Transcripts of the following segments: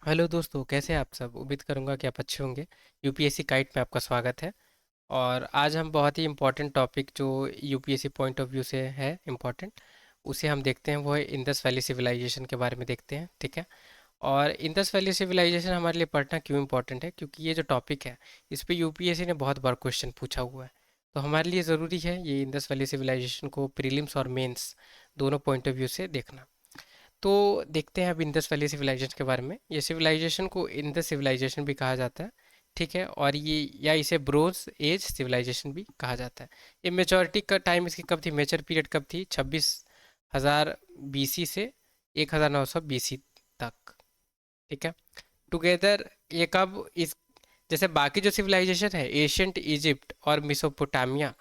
Hello दोस्तों, कैसे हैं आप सब? उम्मीद करूंगा कि आप अच्छे होंगे। यूपीएससी काइट में आपका स्वागत है। और आज हम बहुत ही इम्पोर्टेंट टॉपिक जो यूपीएससी पॉइंट ऑफ व्यू से है इम्पोर्टेंट, उसे हम देखते हैं। वो है इंडस वैली सिविलाइजेशन के बारे में देखते हैं, ठीक है। और इंडस वैली सिविलाइजेशन हमारे लिए पढ़ना क्यों इम्पोर्टेंट है? क्योंकि ये जो टॉपिक है, इस पे यूपीएससी ने बहुत बार क्वेश्चन पूछा हुआ है। तो हमारे लिए ज़रूरी है ये इंडस वैली सिविलाइजेशन को प्रीलिम्स और मेंस दोनों पॉइंट ऑफ व्यू से देखना। तो देखते हैं अब इंडस वैली सिविलाइजेशन के बारे में। ये सिविलाइजेशन को इंडस सिविलाइजेशन भी कहा जाता है, ठीक है। और ये या इसे ब्रोंज एज सिविलाइजेशन भी कहा जाता है। ये मेचोरिटी का टाइम इसकी कब थी, मेचर पीरियड कब थी? 26,000 बीसी से 1900 बीसी तक, ठीक है। टुगेदर ये कब इस जैसे बाकी जो सिविलाइजेशन है, एशियंट इजिप्ट और मिसोपोटामिया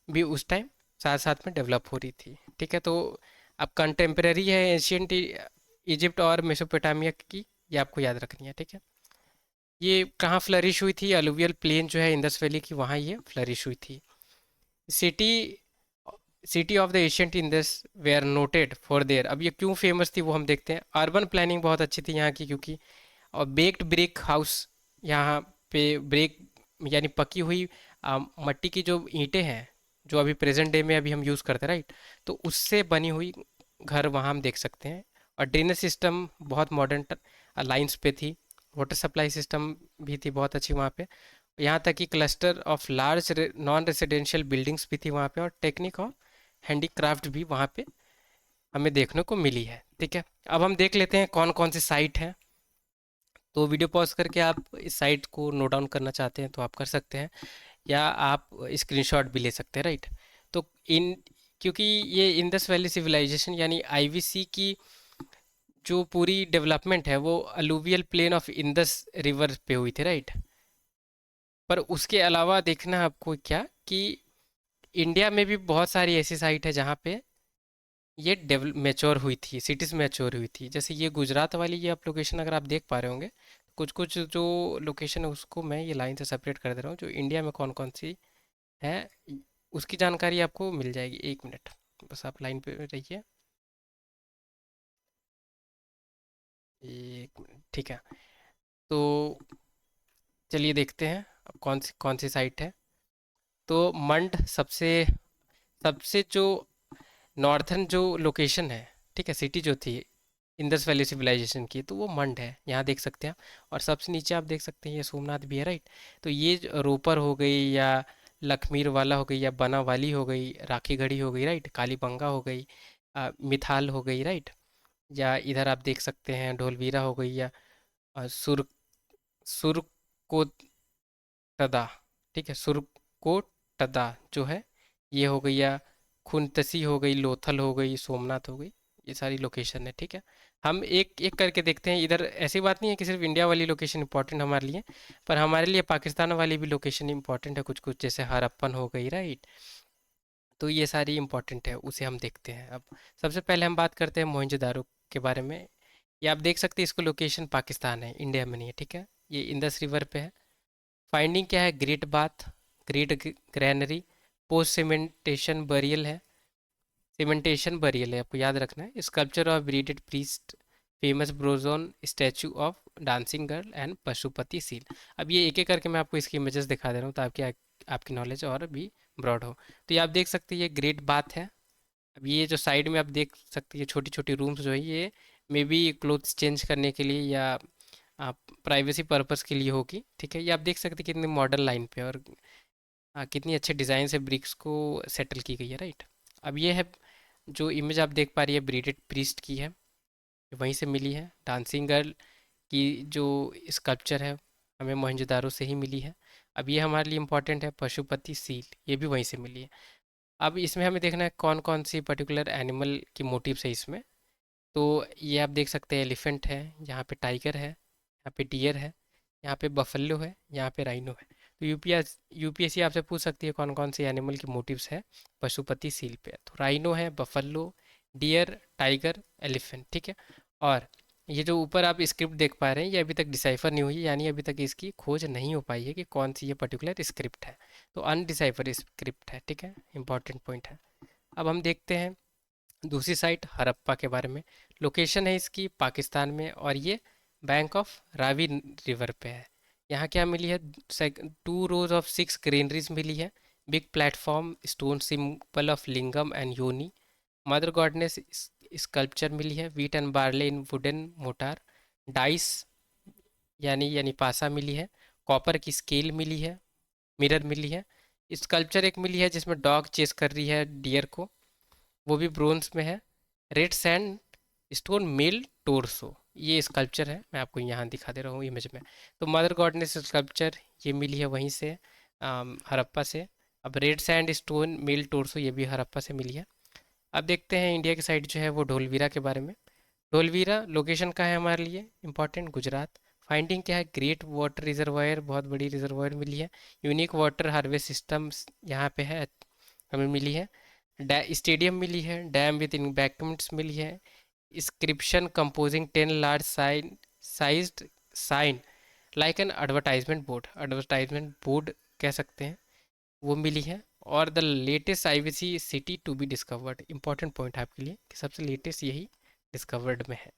भी उस टाइम साथ साथ में डेवलप हो रही थी, ठीक है। तो अब कंटेम्प्रेरी है एशियंट इजिप्ट और मेसोपोटामिया की, ये आपको याद रखनी है, ठीक है। ये कहाँ फ्लरिश हुई थी? अलुवियल प्लेन जो है इंडस वैली की, वहाँ ये फ्लरिश हुई थी। City city of the ancient Indus were noted for their. अब ये क्यों फेमस थी वो हम देखते हैं। अर्बन प्लानिंग बहुत अच्छी थी यहाँ की, क्योंकि और बेक्ड ब्रिक हाउस यहाँ पे, ब्रिक यानी पकी हुई मट्टी की जो ईंटें हैं, जो अभी प्रेजेंट डे में अभी हम यूज़ करते हैं, राइट। तो उससे बनी हुई घर वहाँ हम देख सकते हैं। और ड्रेनेज सिस्टम बहुत मॉडर्न लाइंस पे थी। वाटर सप्लाई सिस्टम भी थी बहुत अच्छी वहाँ पे। यहाँ तक कि cluster of large non residential buildings भी थी वहाँ पे, और टेक्निक ऑफ हैंडीक्राफ्ट भी वहाँ पे हमें देखने को मिली है, ठीक है। अब हम देख लेते हैं कौन कौन सी साइट है। तो वीडियो पॉज करके आप इस साइट को नोट डाउन करना चाहते हैं तो आप कर सकते हैं, या आप स्क्रीनशॉट भी ले सकते हैं, राइट। तो इन क्योंकि ये इंडस वैली सिविलाइजेशन यानी आईवीसी की जो पूरी डेवलपमेंट है वो alluvial plain of Indus river पे हुई थी, राइट। पर उसके अलावा देखना है आपको क्या, कि इंडिया में भी बहुत सारी ऐसी साइट है जहाँ पे ये डेवलप मैच्योर हुई थी, सिटीज़ मैच्योर हुई थी। जैसे ये गुजरात वाली ये आप लोकेशन अगर आप देख पा रहे होंगे, कुछ कुछ जो लोकेशन है उसको मैं ये लाइन से सेपरेट कर दे रहा हूँ, जो इंडिया में कौन कौन सी है उसकी जानकारी आपको मिल जाएगी। 1 मिनट, बस आप लाइन पे रहिए। 1 मिनट, ठीक है। तो चलिए देखते हैं अब कौन सी साइट है। तो मंड सबसे सबसे जो नॉर्थन जो लोकेशन है, ठीक है, सिटी जो थी इंडस वैली सिविलाइजेशन की, तो वो मंड है, यहाँ देख सकते हैं आप। और सबसे नीचे आप देख सकते हैं ये सोमनाथ भी है, राइट। तो ये रोपर हो गई, या लखमीर वाला हो गई, या बनावाली हो गई, राखी गढ़ी हो गई, राइट, कालीबंगा हो गई, मिथाल हो गई, राइट। या इधर आप देख सकते हैं ढोलवीरा हो गई, या सुरकोटदा, ठीक है, सुरकोटदा जो है ये हो गई, या खुनतसी हो गई, लोथल हो गई, सोमनाथ हो गई। ये सारी लोकेशन है, ठीक है। हम एक एक करके देखते हैं। इधर ऐसी बात नहीं है कि सिर्फ इंडिया वाली लोकेशन इंपॉर्टेंट हमारे लिए, पर हमारे लिए पाकिस्तान वाली भी लोकेशन इंपॉर्टेंट है कुछ कुछ, जैसे हरप्पन हो गई, राइट। तो ये सारी इंपॉर्टेंट है, उसे हम देखते हैं। अब सबसे पहले हम बात करते हैं मोहनजोदारो के बारे में। ये आप देख सकते हैं, इसको लोकेशन पाकिस्तान है, इंडिया में नहीं है, ठीक है। ये इंडस रिवर पे है। फाइंडिंग क्या है? Great bath, great granary, post cementation burial है। सीमेंटेशन बरियल है, आपको याद रखना है। Sculpture of bearded priest, famous bronze statue of dancing girl and Pashupati seal. अब ये एक एक करके मैं आपको इसकी इमेजेस दिखा दे रहा हूँ, ताकि आपकी नॉलेज और भी ब्रॉड हो। तो ये आप देख सकते हैं, ये ग्रेट बाथ है। अब ये जो साइड में आप देख सकते हैं छोटी छोटी रूम्स जो है, ये मे बी क्लोथ्स चेंज करने के लिए, या आप प्राइवेसी पर्पस के लिए होगी, ठीक है। ये आप देख सकते हैं कितनी मॉडर्न लाइन पे, और कितनी अच्छे डिज़ाइन से ब्रिक्स को सेटल की गई है, राइट। अब ये है जो इमेज आप देख पा रही है, ब्रीडेड प्रीस्ट की है, वहीं से मिली है। डांसिंग गर्ल की जो स्कल्पचर है, हमें मोहनजोदारो से ही मिली है। अब ये हमारे लिए इम्पोर्टेंट है, पशुपति सील, ये भी वहीं से मिली है। अब इसमें हमें देखना है कौन कौन सी पर्टिकुलर एनिमल की मोटिव्स है इसमें। तो ये आप देख सकते हैं, एलिफेंट है, यहाँ पे टाइगर है, यहाँ पे डियर है, यहाँ पे बफेलो है, यहाँ पे राइनो है। तो यूपीएससी आपसे पूछ सकती है कौन कौन सी एनिमल की मोटिव्स है पशुपति सील पे। तो राइनो है, बफेलो, डियर, टाइगर, एलिफेंट, ठीक है। और ये जो ऊपर आप स्क्रिप्ट देख पा रहे हैं, ये अभी तक डिसाइफर नहीं हुई, यानी अभी तक इसकी खोज नहीं हो पाई है कि कौन सी ये पर्टिकुलर स्क्रिप्ट है। तो अनडिसाइफर स्क्रिप्ट है, ठीक है, इंपॉर्टेंट पॉइंट है। अब हम देखते हैं दूसरी साइट हड़प्पा के बारे में। लोकेशन है इसकी पाकिस्तान में, और ये बैंक ऑफ रावी रिवर पे है। यहाँ क्या मिली है? 2 rows ऑफ 6 ग्रेनरीज मिली है। Big platform, stone symbol of lingam and योनी। मदर गॉडनेस स्कल्पचर मिली है। Wheat and barley in wooden motor. Dice यानी पासा मिली है। कॉपर की स्केल मिली है। मिरर मिली है। स्कल्पचर एक मिली है जिसमें डॉग चेस कर रही है डियर को, वो भी ब्रोंज में है। रेड सैंड स्टोन मेल टोरसो, ये स्कल्पचर है, मैं आपको यहाँ दिखा दे रहा हूँ इमेज में। तो मदर गॉडनेस स्कल्पचर ये मिली है वहीं से, हड़प्पा से। अब रेड सैंड स्टोन मेल टोरसो ये भी हड़प्पा से मिली है। अब देखते हैं इंडिया की साइड जो है वो ढोलवीरा के बारे में। ढोलवीरा लोकेशन का है हमारे लिए इंपॉर्टेंट, गुजरात। फाइंडिंग क्या है? ग्रेट वाटर रिजर्वायर, बहुत बड़ी रिजर्वायर मिली है। यूनिक वाटर हार्वेस्ट सिस्टम यहाँ पे है, हमें मिली है। स्टेडियम मिली है। डैम विद इम्बैंकमेंट्स मिली है। inscription composing 10 large sized sign like an advertisement board कह सकते हैं, वो मिली है। और the latest IVC city to be discovered, important point है आपके लिए कि सबसे लेटेस्ट यही डिस्कवर्ड में है।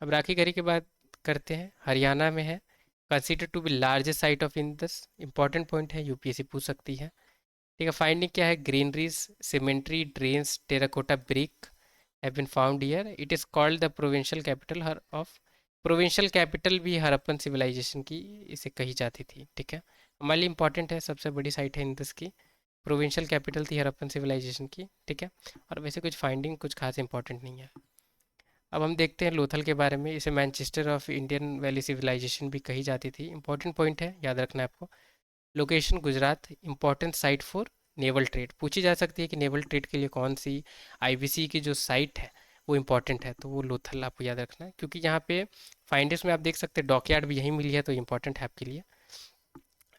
अब राखी गढ़ी की बात करते हैं, हरियाणा में है। Consider to be largest site of Indus, important point है, यूपीएससी पूछ सकती है। ठीक है, फाइंडिंग क्या है? Granaries, cemetery, drains, terracotta brick have been found here. It is called the provincial capital of, provincial capital भी हड़प्पन सिविलाइजेशन की इसे कही जाती थी। ठीक है, हमारे लिए इंपॉर्टेंट है, सबसे बड़ी साइट है इंडस की, प्रोविंशियल कैपिटल थी हड़प्पन सिविलाइजेशन की। ठीक है, और वैसे कुछ फाइंडिंग कुछ खास इंपॉर्टेंट नहीं है। अब हम देखते हैं लोथल के बारे में। इसे Manchester of Indian valley civilisation भी कही जाती थी, इंपॉर्टेंट पॉइंट है, याद रखना है आपको। Location Gujarat, important site for naval trade, पूछी जा सकती है कि नेवल ट्रेड के लिए कौन सी आईवीसी की जो साइट है वो इंपॉर्टेंट है, तो वो लोथल आपको याद रखना है, क्योंकि यहाँ पे फाइंडिंग्स में आप देख सकते हैं डॉकयार्ड भी यहीं मिली है, तो इंपॉर्टेंट है आपके लिए।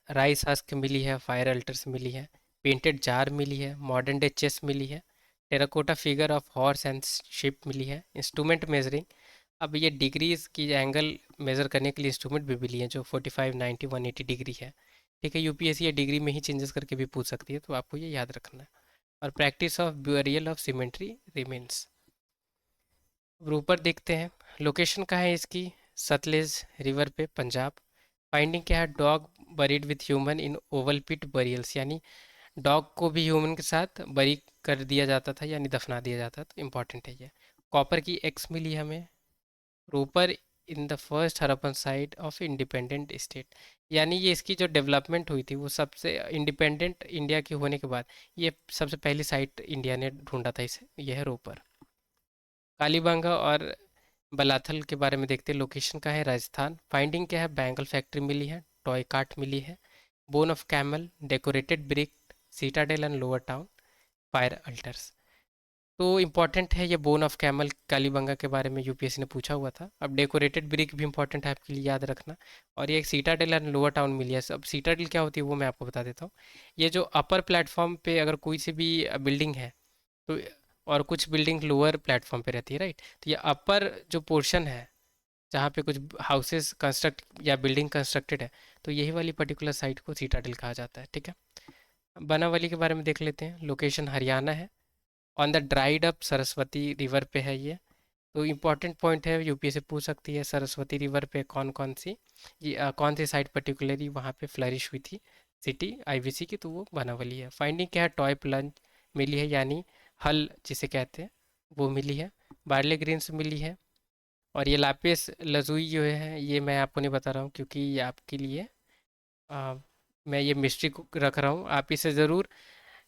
राइस हस्क मिली है, फायर अल्टर्स मिली है, पेंटेड जार मिली है, मॉडर्न डे चेस मिली है, terracotta figure of horse and ship मिली है। इंस्ट्रूमेंट मेजरिंग, अब ये डिग्रीज की एंगल मेज़र करने के लिए इंस्ट्रूमेंट भी मिली है जो 45, 90, 180 डिग्री है। ठीक है, यूपीएससी ये डिग्री में ही चेंजेस करके भी पूछ सकती है, तो आपको ये याद रखना है। और practice of burial of symmetry remains. अब ऊपर देखते हैं, लोकेशन कहाँ है इसकी? सतलेज रिवर पे, पंजाब। फाइंडिंग क्या है? Dog buried with human in oval pit burials, यानी डॉग को भी ह्यूमन के साथ बरी कर दिया जाता था, यानी दफना दिया जाता, तो इंपॉर्टेंट है ये। कॉपर की एक्स मिली हमें। Ropar in the first Harappan site of independent state, यानी ये इसकी जो डेवलपमेंट हुई थी वो सबसे इंडिपेंडेंट इंडिया के होने के बाद ये सबसे पहली साइट इंडिया ने ढूंढा था इसे, यह है रोपर। कालीबंगा और बलाथल के बारे में देखते हैं, लोकेशन का है राजस्थान। फाइंडिंग क्या है? बैंगल फैक्ट्री मिली है, टॉय कार्ट मिली है, bone of camel, decorated brick, citadel and lower town, fire altars. तो इम्पॉर्टेंट है ये बोन ऑफ कैमल, कालीबंगा के बारे में यूपीएससी ने पूछा हुआ था। अब डेकोरेटेड ब्रिक भी इंपॉर्टेंट है आपके लिए, याद रखना। और ये एक सीटाडेल एंड लोअर टाउन मिली है। अब सीटाडेल क्या होती है वो मैं आपको बता देता हूँ। ये जो अपर प्लेटफॉर्म पे अगर कोई सी भी बिल्डिंग है तो, और कुछ बिल्डिंग लोअर प्लेटफॉर्म पे रहती है, राइट, तो ये अपर जो पोर्शन है जहाँ पे कुछ हाउसेस कंस्ट्रक्ट या बिल्डिंग कंस्ट्रक्टेड है, तो यही वाली पर्टिकुलर साइट को सीटाडेल कहा जाता है। ठीक है, बनावली के बारे में देख लेते हैं, लोकेशन हरियाणा है। On the dried up Saraswati river पे है ये, तो इम्पॉर्टेंट पॉइंट है, यूपीएससी पूछ सकती है सरस्वती रिवर पे कौन कौन सी ये कौन सी साइट पर्टिकुलरली वहाँ पे फ्लरिश हुई थी सिटी आईवीसी की, तो वो बनावली है। फाइंडिंग क्या है? टॉय प्लंज मिली है, यानी हल जिसे कहते हैं वो मिली है। बार्ले ग्रीन्स मिली है। और ये लापिस लजुई जो है ये मैं आपको नहीं बता रहा हूँ क्योंकि ये आपके लिए आ, मैं ये मिस्ट्री को रख रहा हूँ, आप इसे ज़रूर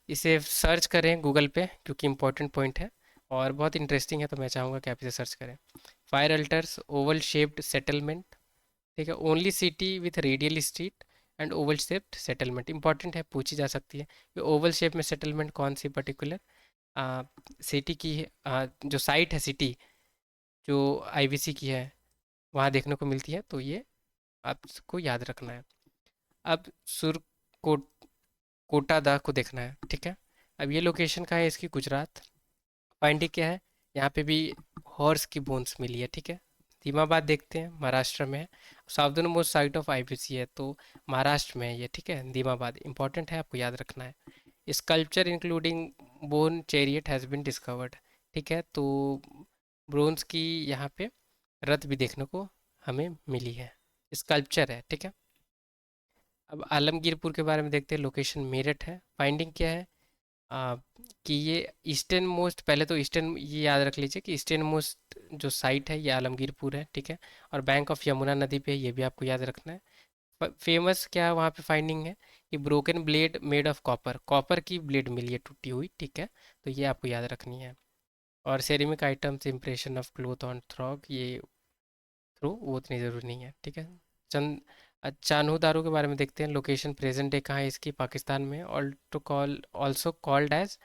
इसे सर्च करें गूगल पे क्योंकि इंपॉर्टेंट पॉइंट है और बहुत इंटरेस्टिंग है, तो मैं चाहूँगा कि आप इसे सर्च करें। Fire altars Oval shaped settlement, ठीक है, only city with radial street and Oval shaped settlement, important है, पूछी जा सकती है कि ओवल शेप में सेटलमेंट कौन सी पर्टिकुलर सिटी की है, जो साइट है सिटी जो आईवीसी की है वहाँ देखने को मिलती है, तो ये आपको याद रखना है। अब सुरकोट कोटादा को देखना है। ठीक है, अब ये लोकेशन कहाँ है इसकी? गुजरात। फाइंडिंग क्या है? यहाँ पे भी हॉर्स की बोन्स मिली है। ठीक है, दीमाबाद देखते हैं, महाराष्ट्र में है। Southern most site of IBC है, तो महाराष्ट्र में है ये। ठीक है, दीमाबाद इंपॉर्टेंट है, आपको याद रखना है। Sculpture including bone chariot has been discovered, ठीक है, तो ब्रोंज की यहाँ पे रथ भी देखने को हमें मिली है, स्कल्पचर है, ठीक है। अब आलमगीरपुर के बारे में देखते हैं। लोकेशन मेरठ है। फाइंडिंग क्या है? आ, कि ये ईस्टर्न मोस्ट, पहले तो ईस्टर्न ये याद रख लीजिए कि ईस्टर्न मोस्ट जो साइट है ये आलमगीरपुर है, ठीक है। और बैंक ऑफ यमुना नदी पे है, ये भी आपको याद रखना है। फेमस क्या है वहाँ पे फाइंडिंग है कि broken blade made of copper, copper की ब्लेड मिली है टूटी हुई, ठीक है। तो ये आपको याद रखनी है। और ceramic items, impression of cloth on through, ये थ्रू वो उतनी ज़रूरी नहीं है, ठीक है। चंद चान्हो दारो के बारे में देखते हैं। लोकेशन प्रेजेंट डे कहाँ है इसकी? पाकिस्तान में। ऑल्सो कॉल्ड एज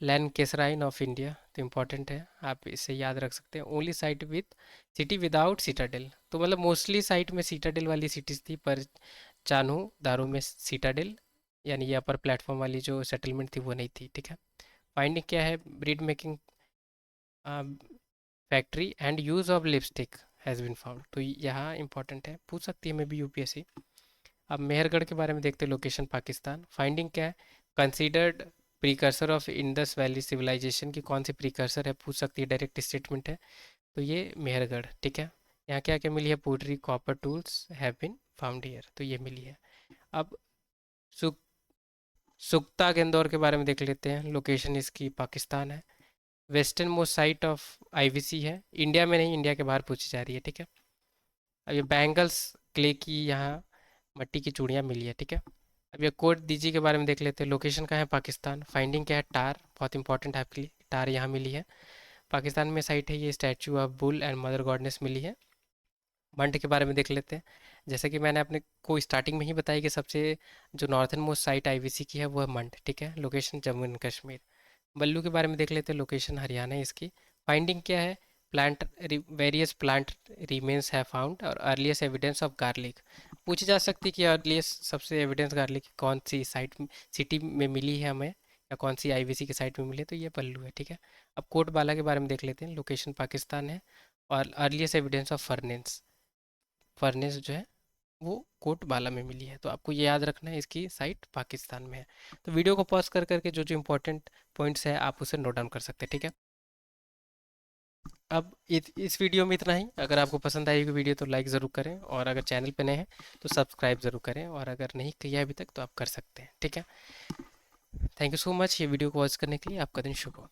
लैंड केसराइन ऑफ इंडिया, तो इम्पॉर्टेंट है, आप इसे याद रख सकते हैं। Only site with city without citadel, तो मतलब मोस्टली साइट में सीटाडेल वाली सिटीज़ थी, पर चान्हो दारो में सीटाडेल यानी ये अपर प्लेटफॉर्म वाली जो सेटलमेंट थी वो नहीं थी, ठीक है। फाइंडिंग क्या है? Bead making factory and use of lipstick has been found, तो यहाँ इंपॉर्टेंट है, पूछ सकती है मे बी यूपीएससी। अब मेहरगढ़ के बारे में देखते हैं। लोकेशन पाकिस्तान। फाइंडिंग क्या है? Considered precursor of Indus valley civilisation की कौन सी प्रीकर्सर है, पूछ सकती है, डायरेक्ट स्टेटमेंट है। तो ये मेहरगढ़, ठीक है। यहाँ क्या क्या मिली है? Pottery, copper tools have been found here, तो ये मिली है। अब सुक सुक्ता गेंदौर के बारे में देख लेते हैं। लोकेशन इसकी पाकिस्तान है। Western most site of IVC है, इंडिया में नहीं, इंडिया के बाहर पूछी जा रही है, ठीक है। अब ये बैंगल्स क्ले की यहाँ मट्टी की चूड़ियाँ मिली है, ठीक है। अब ये कोट दीजी के बारे में देख लेते हैं। लोकेशन का है पाकिस्तान। फाइंडिंग क्या है? टार, बहुत इंपॉर्टेंट है आपके लिए, टार यहाँ मिली है। पाकिस्तान में साइट है ये। Statue of bull and mother goddess मिली है। मंड के बारे में देख लेते हैं। जैसे कि मैंने अपने को स्टार्टिंग में ही बताया कि सबसे जो नॉर्थन मोस्ट साइट आईवीसी की है वो है मंड, ठीक है। Location Jammu and Kashmir. बल्लू के बारे में देख लेते हैं। लोकेशन हरियाणा है इसकी। फाइंडिंग क्या है? प्लांट वेरियस प्लांट रिमेन्स है फाउंड और अर्लीस्ट एविडेंस ऑफ गार्लिक। पूछी जा सकती है कि अर्लीस्ट सबसे एविडेंस गार्लिक कौन सी साइट सिटी में मिली है हमें, या कौन सी आईवीसी की साइट में मिली है, तो ये पल्लू है, ठीक है। अब कोटबाला के बारे में देख लेते हैं। लोकेशन पाकिस्तान है। और earliest evidence of furnace, furnace जो है वो कोटबाला में मिली है, तो आपको ये याद रखना है, इसकी साइट पाकिस्तान में है। तो वीडियो को पॉज कर करके जो जो इंपॉर्टेंट पॉइंट्स है आप उसे नोट डाउन कर सकते हैं, ठीक है। अब इस वीडियो में इतना ही। अगर आपको पसंद आएगी वीडियो तो लाइक ज़रूर करें, और अगर चैनल पे नए हैं तो सब्सक्राइब ज़रूर करें, और अगर नहीं किया अभी तक तो आप कर सकते हैं, ठीक है। थैंक यू सो मच ये वीडियो को वॉच करने के लिए। आपका दिन शुभ हो।